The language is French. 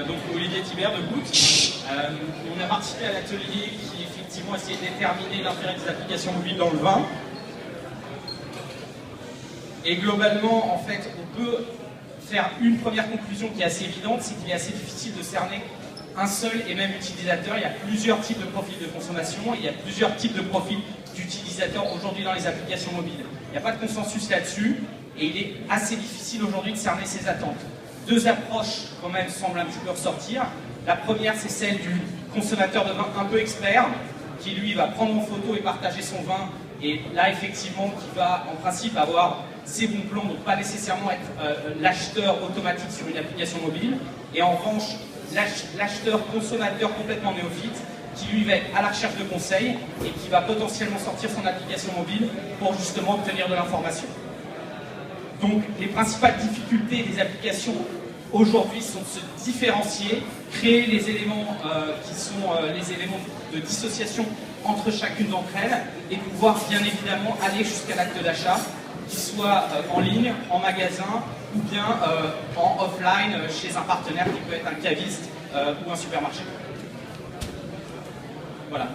donc Olivier Thibert de Boot. On a participé à l'atelier qui effectivement essayait de déterminer l'intérêt des applications mobiles dans le vin. Et globalement, en fait, on peut faire une première conclusion qui est assez évidente, c'est qu'il est assez difficile de cerner un seul et même utilisateur. Il y a plusieurs types de profils de consommation, il y a plusieurs types de profils d'utilisateurs aujourd'hui dans les applications mobiles. Il n'y a pas de consensus là-dessus et il est assez difficile aujourd'hui de cerner ces attentes. Deux approches quand même semblent un petit peu ressortir. La première, c'est celle du consommateur de vin un peu expert qui lui va prendre en photo et partager son vin et là effectivement qui va en principe avoir ses bons plans, donc pas nécessairement être l'acheteur automatique sur une application mobile. Et en revanche, l'acheteur consommateur complètement néophyte qui lui va être à la recherche de conseils et qui va potentiellement sortir son application mobile pour justement obtenir de l'information. Donc les principales difficultés des applications aujourd'hui sont de se différencier, créer les éléments qui sont les éléments de dissociation entre chacune d'entre elles et pouvoir bien évidemment aller jusqu'à l'acte d'achat, qu'il soit en ligne, en magasin ou bien en offline chez un partenaire qui peut être un caviste ou un supermarché. Voilà.